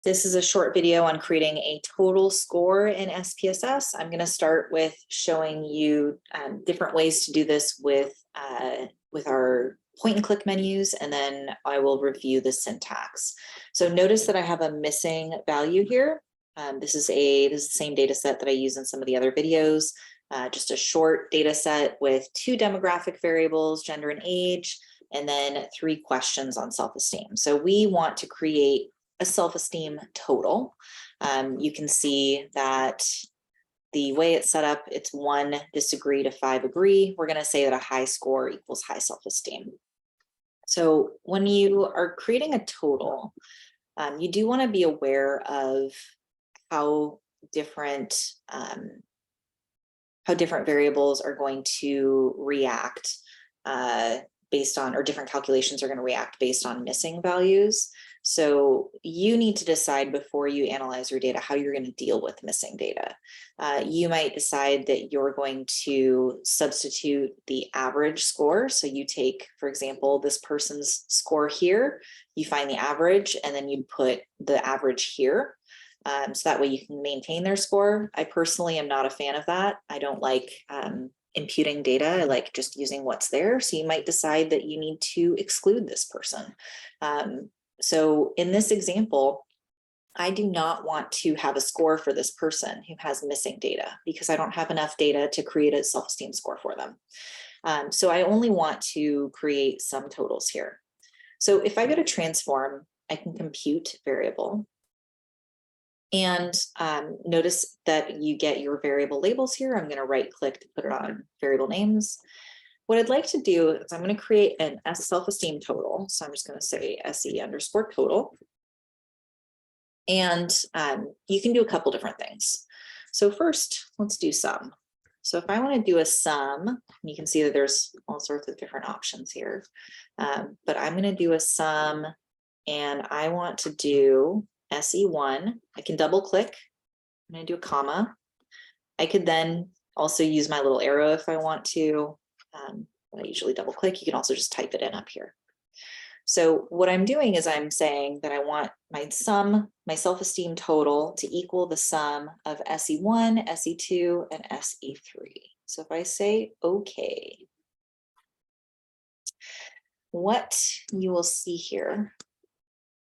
This is a short video on creating a total score in SPSS. I'm going to start with showing you different ways to do this with our point and click menus, and then I will review the syntax. So notice that I have a missing value here. This is the same data set that I use in some of the other videos, just a short data set with 2 demographic variables, gender and age, and then 3 questions on self-esteem. So we want to create a self-esteem total. You can see that the way it's set up, it's 1 disagree to 5 agree. We're going to say that a high score equals high self-esteem. So when you are creating a total, you do want to be aware of how different variables are going to react based on, or different calculations are going to react based on missing values. So you need to decide before you analyze your data how you're going to deal with missing data. You might decide that you're going to substitute the average score. So you take, for example, this person's score here, you find the average, and then you put the average here. So that way you can maintain their score. I personally am not a fan of that. I don't like imputing data. I like just using what's there. So you might decide that you need to exclude this person. So in this example, I do not want to have a score for this person who has missing data because I don't have enough data to create a self-esteem score for them. So I only want to create sum totals here. So if I go to transform, I can compute variable. And notice that you get your variable labels here. I'm going to right click to put it on variable names. What I'd like to do is I'm going to create a self-esteem total. So I'm just going to say SE underscore total. And you can do a couple different things. So first, let's do sum. So if I want to do a sum, you can see that there's all sorts of different options here. But I'm going to do a sum, and I want to do SE1. I can double click. I'm going to do a comma. I could then also use my little arrow if I want to. I usually double click. You can also just type it in up here. So what I'm doing is I'm saying that I want my sum, my self-esteem total, to equal the sum of SE1, SE2, and SE3. So if I say OK, what you will see here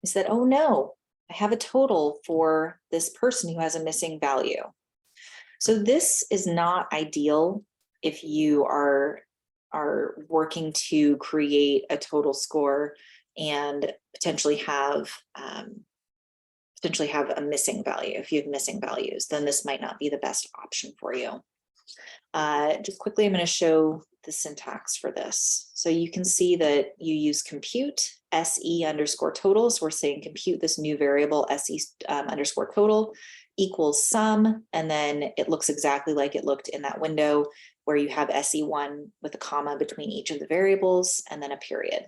is that, oh no, I have a total for this person who has a missing value. So this is not ideal if you are working to create a total score and potentially have a missing value. If you have missing values, then this might not be the best option for you. Just quickly, I'm going to show the syntax for this. So you can see that you use compute SE underscore total. So we're saying compute this new variable SE underscore total equals sum, and then it looks exactly like it looked in that window where you have SE1 with a comma between each of the variables and then a period.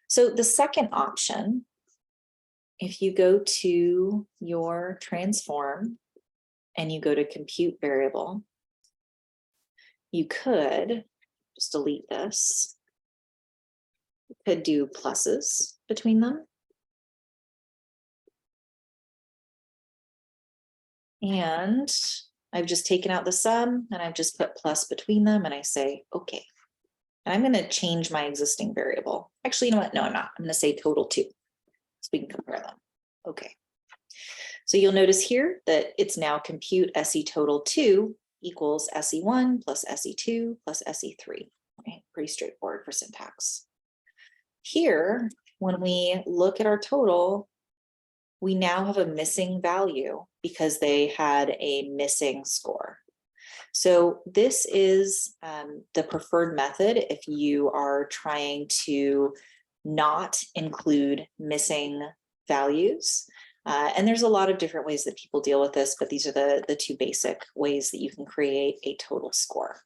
So the second option, if you go to your transform and you go to compute variable, you could just delete this. You could do pluses between them. And I've just taken out the sum and I've just put plus between them and I say, okay. And I'm going to change my existing variable. Actually, you know what? No, I'm not. I'm going to say total 2 so we can compare them. Okay. So you'll notice here that it's now compute SE total 2 equals SE1 plus SE2 plus SE3. Right? Pretty straightforward for syntax. Here, when we look at our total, we now have a missing value because they had a missing score. So this is the preferred method if you are trying to not include missing values. And there's a lot of different ways that people deal with this, but these are the 2 basic ways that you can create a total score.